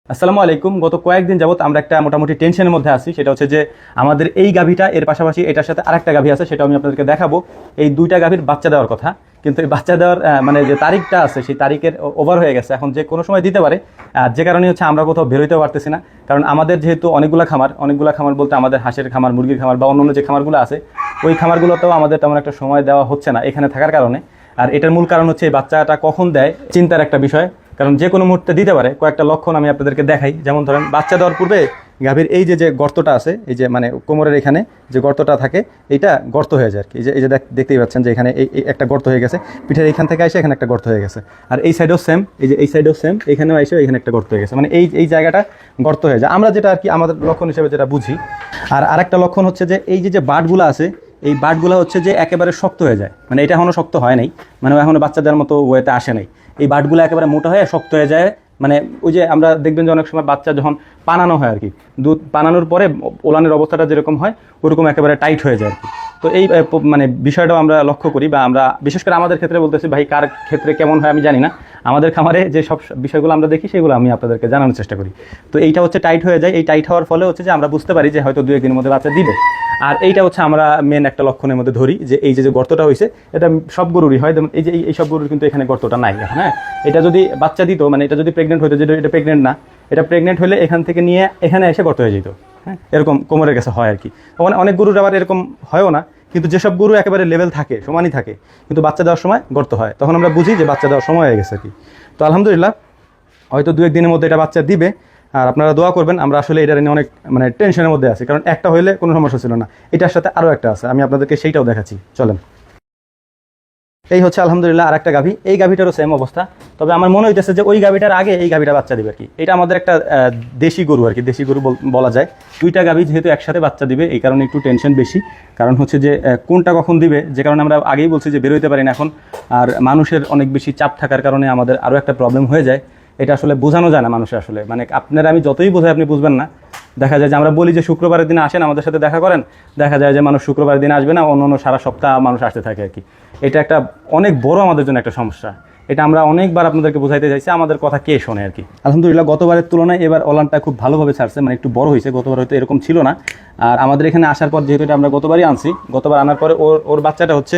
আসসালামু আলাইকুম। গত কয়েকদিন যাবত আমরা একটা মোটামুটি টেনশনের মধ্যে আছি। সেটা হচ্ছে যে আমাদের এই গাভীটা এর পাশাপাশি এটার সাথে আরেকটা গাভী আছে, সেটা আমি আপনাদেরকে দেখাবো। এই দুইটা গাভীর বাচ্চা দেওয়ার কথা, কিন্তু এই বাচ্চা দেওয়ার মানে যে তারিখটা আছে সেই তারিখের ওভার হয়ে গেছে, এখন যে কোনো সময় দিতে পারে। আর যে কারণে হচ্ছে আমরা কোথাও বেরোতেও পারতেছি না, কারণ আমাদের যেহেতু অনেকগুলা খামার বলতে আমাদের হাঁসের খামার, মুরগির খামার বা অন্যান্য যে খামারগুলো আছে, ওই খামারগুলোতেও আমাদের তেমন একটা সময় দেওয়া হচ্ছে না এখানে থাকার কারণে। আর এটার মূল কারণ হচ্ছে এই বাচ্চাটা কখন দেয় চিন্তার একটা বিষয়, কারণ যে কোনো মুহূর্তে দিতে পারে। কয়েকটা লক্ষণ আমি আপনাদেরকে দেখাই। যেমন ধরেন, বাচ্চা দেওয়ার পূর্বে গাভীর এই যে গর্তটা আছে, এই যে মানে কোমরের এখানে যে গর্তটা থাকে, এইটা গর্ত হয়ে যায় আর কি। এই যে দেখতেই পাচ্ছেন যে এখানে এই একটা গর্ত হয়ে গেছে, পিঠের এইখান থেকে এসে এখানে একটা গর্ত হয়ে গেছে। আর এই সাইডেও সেম, এই সাইডেও সেম, এখানেও এসে এখানে একটা গর্ত হয়ে গেছে, মানে এই জায়গাটা গর্ত হয়ে যায়। আমরা যেটা আর কি আমাদের লক্ষণ হিসেবে যেটা বুঝি। আর আরেকটা লক্ষণ হচ্ছে যে এই যে বাটগুলো আছে, এই বাটগুলো হচ্ছে যে একেবারে শক্ত হয়ে যায়, মানে এটা এখনও শক্ত হয় নাই, মানে এখনও বাচ্চাদের মতো ওয়েতে আসে নাই। এই বাটগুলো একেবারে মোটা হয়ে শক্ত হয়ে যায়, মানে ওই যে আমরা দেখবেন যে অনেক সময় বাচ্চা যখন পানানো হয় আর কি, দুধ পানানোর পরে ওলানের অবস্থাটা যেরকম হয় ওরকম একেবারে টাইট হয়ে যায় আর কি। তো এই মানে বিষয়টাও আমরা লক্ষ্য করি, বা আমরা বিশেষ করে আমাদের ক্ষেত্রে বলতেছি, ভাই কার ক্ষেত্রে কেমন হয় আমি জানি না। আমাদের খামারে যে সব বিষয়গুলো আমরা দেখি সেগুলো আমি আপনাদেরকে জানানোর চেষ্টা করি। তো এইটা হচ্ছে টাইট হয়ে যায়। এই টাইট হওয়ার ফলে হচ্ছে যে আমরা বুঝতে পারি যে হয়তো 2-1 দিনের মধ্যে বাচ্চা দিবে। আর এইটা হচ্ছে আমরা মেন একটা লক্ষণের মধ্যে ধরি, যে এই যে গর্তটা হয়েছে এটা সব গরুরই হয়। যেমন এই সব গরুর কিন্তু এখানে গর্তটা নাই। হ্যাঁ, এটা যদি বাচ্চা দিত, মানে এটা যদি প্রেগনেন্ট হতো, যেটা এটা প্রেগনেন্ট না, এটা প্রেগনেন্ট হলে এখান থেকে নিয়ে এখানে এসে গর্ত হয়ে যেত। হ্যাঁ, এরকম কোমরের কাছে হয় আর কি। অনেক গরুর আবার এরকম হয়ও না, কিন্তু যেসব গরু একেবারে লেভেল থাকে, সমানই থাকে, কিন্তু বাচ্চা দেওয়ার সময় গর্ত হয়, তখন আমরা বুঝি যে বাচ্চা দেওয়ার সময় হয়ে গেছে আর কি। তো আলহামদুলিল্লাহ, হয়তো 2-1 দিনের মধ্যে এটা বাচ্চা দিবে। আর আপনারা দোয়া করবেন। আমরা আসলে এটা নিয়ে অনেক মানে টেনশনের মধ্যে আছি, কারণ একটা হইলে কোনো সমস্যা ছিল না, এটার সাথে আরও একটা আছে, আমি আপনাদেরকে সেইটাও দেখাচ্ছি, চলেন। এই হচ্ছে আলহামদুলিল্লাহ আর একটা গাভী। এই গাভীটারও সেম অবস্থা, তবে আমার মনে হইতেছে যে ওই গাভীটার আগে এই গাভীটা বাচ্চা দিবে আর কি। এটা আমাদের একটা দেশি গরু আর কি, দেশি গরু বলা যায়। দুইটা গাভী যেহেতু একসাথে বাচ্চা দিবে, এই কারণে একটু টেনশন বেশি। কারণ হচ্ছে যে কোনটা কখন দিবে, যে কারণে আমরা আগেই বলছি যে বেরোতে পারি না এখন। আর মানুষের অনেক বেশি চাপ থাকার কারণে আমাদের আরও একটা প্রবলেম হয়ে যায়। এটা আসলে বোঝানো যায় না মানুষের, আসলে মানে আপনারা আমি যতই বোঝাই আপনি বুঝবেন না। দেখা যায় যে আমরা বলি যে শুক্রবারের দিনে আসেন আমাদের সাথে দেখা করেন, দেখা যায় যে মানুষ শুক্রবারের দিনে আসবে না, অন্য সারা সপ্তাহ মানুষ আসতে থাকে আর কি। এটা একটা অনেক বড় আমাদের জন্য একটা সমস্যা। এটা আমরা অনেকবার আপনাদেরকে বোঝাইতে চাইছি, আমাদের কথা কে শোনে আর কি। আলহামদুলিল্লাহ, গতবারের তুলনায় এবার ওলানটা খুব ভালোভাবে ছাড়ছে, মানে একটু বড় হয়েছে। গতবার হয়তো এরকম ছিল না। আর আমাদের এখানে আসার পর যেহেতু এটা আমরা গতবারই আনছি, গতবার আনার পরে ওর বাচ্চাটা হচ্ছে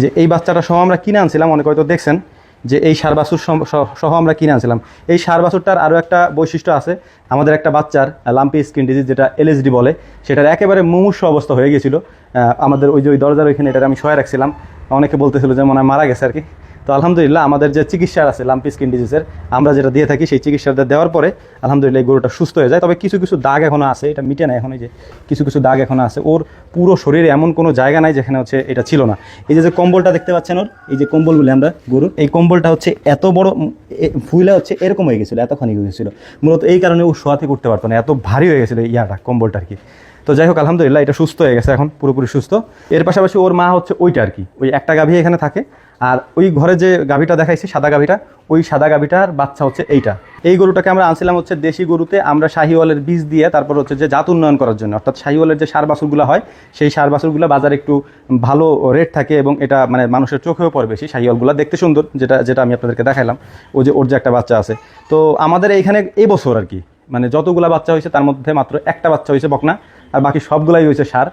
যে এই বাচ্চাটা সহ আমরা কিনে আনছিলাম। অনেকে হয়তো দেখছেন যে এই সার বাছুর সহ আমরা কিনে আনছিলাম। এই সার বাছুরটার আরও একটা বৈশিষ্ট্য আছে, আমাদের একটা বাচ্চার লাম্পি স্কিন ডিজিজ, যেটা এলএসডি বলে, সেটার একেবারে মুমূর্ষু অবস্থা হয়ে গেছিল। আমাদের ওই দরজার ওইখানে এটা আমি শোয়া রাখছিলাম, অনেকে বলতেছিল যে মনে হয় মারা গেছে আর কি। তো আলহামদুলিল্লাহ, আমাদের যে চিকিৎসা আছে লাম্পি স্কিন ডিজিজের, আমরা যেটা দিয়ে থাকি, সেই চিকিৎসাটা দেওয়ার পরে আলহামদুলিল্লাহ এই গরুটা সুস্থ হয়ে যায়। তবে কিছু কিছু দাগ এখনও আছে, এটা মিটে না এখন। এই যে কিছু দাগ এখনও আছে। ওর পুরো শরীরে এমন কোনো জায়গা নাই যেখানে হচ্ছে এটা ছিল না। এই যে কম্বলটা দেখতে পাচ্ছেন ওর, এই যে কম্বলগুলো আমরা গরুর, এই কম্বলটা হচ্ছে এত বড় ফুলে হচ্ছে এরকম হয়ে গেছিলো, এতখানি হয়ে গেছিলো। মূলত এই কারণে ও শোয়া থেকে উঠতে পারতো না, এত ভারী হয়ে গেছিলো কম্বলটা আর কি। তো যাই হোক, আলহামদুলিল্লাহ এটা সুস্থ হয়ে গেছে, এখন পুরোপুরি সুস্থ। এর পাশাপাশি ওর মা হচ্ছে ওইটা আর কি, ওই একটা গাভী এখানে থাকে। আর ওই ঘরে যে গাভীটা দেখাইছি সাদা গাভীটা, ওই সাদা গাভীটার বাচ্চা হচ্ছে এইটা। এই গরুটাকে আমরা আনছিলাম হচ্ছে দেশি গরুতে আমরা শাহিওয়ালের বীজ দিয়ে, তারপর হচ্ছে যে জাত উন্নয়ন করার জন্য। অর্থাৎ শাহিওয়ালের যে সার বাছুরগুলো হয়, সেই সার বাছুরগুলো বাজারে একটু ভালো রেট থাকে, এবং এটা মানে মানুষের চোখেও পড়ে বেশি। শাহিওয়ালগুলো দেখতে সুন্দর, যেটা আমি আপনাদেরকে দেখাইলাম, ওর যে একটা বাচ্চা আছে। তো আমাদের এইখানে এই বছর আর কি, মানে যতগুলা বাচ্চা হয়েছে তার মধ্যে মাত্র একটা বাচ্চা হয়েছে বকনা, আর বাকি সবগুলাই হয়েছে সার।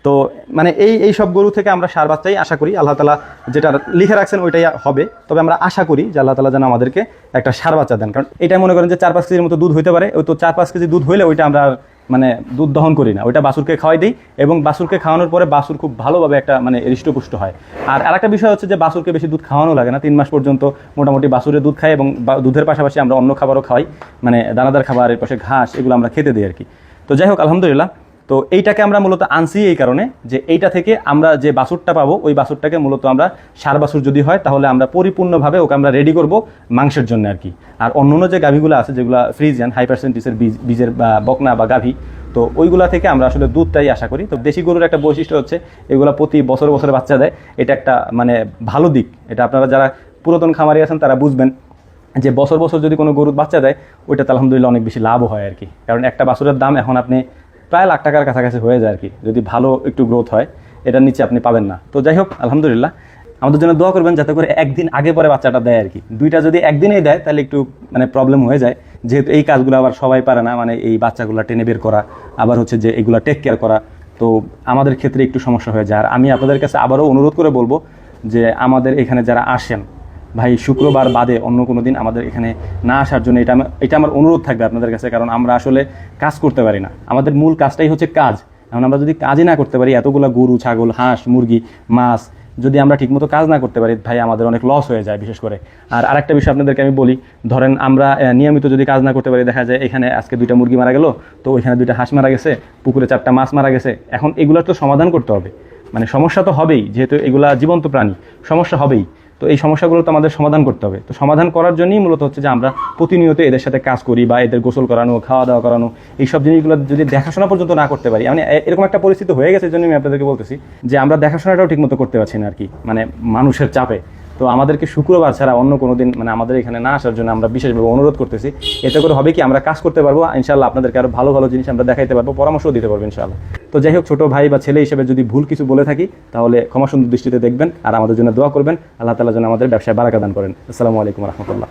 তো মানে এই সব গরু থেকে আমরা সার বাচ্চাই আশা করি। আল্লাহ তালা যেটা লিখে রাখছেন ওইটাই হবে। তবে আমরা আশা করি যে আল্লাহ তালা যেন আমাদেরকে একটা সার বাচ্চা দেন, কারণ এটা মনে করেন যে 4-5 কেজির মতো দুধ হইতে পারে। ওই তো 4-5 কেজি দুধ হইলে ওইটা আমরা মানে দুধ দহন করি না, ওইটা বাছুরকে খাওয়াই দিই, এবং বাছুরকে খাওয়ানোর পরে বাছুর খুব ভালোভাবে একটা মানে হৃষ্টপুষ্ট হয়। আর আরেকটা বিষয় হচ্ছে যে বাছুরকে বেশি দুধ খাওয়ানো লাগে না, 3 মাস পর্যন্ত মোটামুটি বাছুরের দুধ খাই, এবং দুধের পাশাপাশি আমরা অন্য খাবারও খাওয়াই, মানে দানাদার খাবার, এর পাশে ঘাস, এগুলো আমরা খেতে দিই আর কি। তো যাই হোক, আলহামদুলিল্লাহ। তো এইটাকে আমরা মূলত আনছি এই কারণে যে এইটা থেকে আমরা যে বাছুরটা পাবো, ওই বাছুরটাকে মূলত আমরা সার বাছুর যদি হয় তাহলে আমরা পরিপূর্ণভাবে ওকে আমরা রেডি করব মাংসের জন্য আর কি। আর অন্য যে গাভীগুলো আছে যেগুলো ফ্রিজিয়ান হাই পার্সেন্টেজের বীজের বা বকনা বা গাভী, তো ওইগুলা থেকে আমরা আসলে দুধটাই আশা করি। তো দেশি গরুর একটা বৈশিষ্ট্য হচ্ছে এগুলো প্রতি বছরে বাচ্চা দেয়, এটা একটা মানে ভালো দিক। এটা আপনারা যারা পুরাতন খামারি আছেন তারা বুঝবেন যে বছর যদি কোনো গরুর বাচ্চা দেয়, ওইটাতে আলহামদুলিল্লাহ অনেক বেশি লাভ হয় আর কি। কারণ একটা বাছুরের দাম এখন আপনি প্রায় লাখ টাকার কাছাকাছি হয়ে যায় আর কি, যদি ভালো একটু গ্রোথ হয়, এটার নিচে আপনি পাবেন না। তো যাই হোক, আলহামদুলিল্লাহ, আমাদের জন্য দোয়া করবেন যাতে করে একদিন আগে পরে বাচ্চাটা দেয় আর কি। দুইটা যদি একদিনেই দেয় তাহলে একটু মানে প্রবলেম হয়ে যায়, যেহেতু এই কাজগুলো আবার সবাই পারে না, মানে এই বাচ্চাগুলো টেনে বের করা, আবার হচ্ছে যে এগুলো টেক কেয়ার করা, তো আমাদের ক্ষেত্রে একটু সমস্যা হয়ে যায়। আর আমি আপনাদের কাছে আবারও অনুরোধ করে বলবো যে আমাদের এখানে যারা আসেন ভাই, শুক্রবার বাদে অন্য কোনো দিন আমাদের এখানে না আসার জন্য এটা আমার অনুরোধ থাকবে আপনাদের কাছে। কারণ আমরা আসলে কাজ করতে পারি না, আমাদের মূল কাজটাই হচ্ছে কাজ। এখন আমরা যদি কাজই না করতে পারি, এতগুলো গরু, ছাগল, হাঁস, মুরগি, মাছ যদি আমরা ঠিকমতো কাজ না করতে পারি ভাই, আমাদের অনেক লস হয়ে যায় বিশেষ করে। আর আরেকটা বিষয় আপনাদেরকে আমি বলি, ধরেন আমরা নিয়মিত যদি কাজ না করতে পারি, দেখা যায় এখানে আজকে 2টা মুরগি মারা গেল, তো ওইখানে 2টা হাঁস মারা গেছে, পুকুরে 4টা মাছ মারা গেছে। এখন এগুলোর তো সমাধান করতে হবে, মানে সমস্যা তো হবেই, যেহেতু এগুলা জীবন্ত প্রাণী, সমস্যা হবেই। তো এই সমস্যাগুলো তো আমাদের সমাধান করতে হবে। তো সমাধান করার জন্যই মূলত হচ্ছে যে আমরা প্রতিনিয়ত এদের সাথে কাজ করি, বা এদের গোসল করানো, খাওয়া দাওয়া করানো, এইসব জিনিসগুলো যদি দেখাশোনা পর্যন্ত না করতে পারি, মানে এরকম একটা পরিস্থিতি হয়ে গেছে, জন্য আমি আপনাদেরকে বলতেছি যে আমরা দেখাশোনাটাও ঠিকমতো করতে পারছি না আর কি, মানে মানুষের চাপে। তো আমাদেরকে শুক্রবার ছাড়া অন্য কোনো দিন মানে আমাদের এখানে না আসার জন্য আমরা বিশেষভাবে অনুরোধ করতেছি। এতে করে হবে কি, আমরা কাজ করতে পারবো ইনশাআল্লাহ, আপনাদেরকে আরও ভালো ভালো জিনিস আমরা দেখাইতে পারবো, পরামর্শও দিতে পারবো ইনশাআল্লাহ। তো যাই হোক, ছোটো ভাই বা ছেলে হিসেবে যদি ভুল কিছু বলে থাকি তাহলে ক্ষমা সুন্দর দৃষ্টিতে দেখবেন, আর আমাদের জন্য দোয়া করবেন। আল্লাহ তাআলা যেন আমাদের ব্যবসায় বারাকা দান করেন। আসসালামু আলাইকুম রহমতুল্লাহ।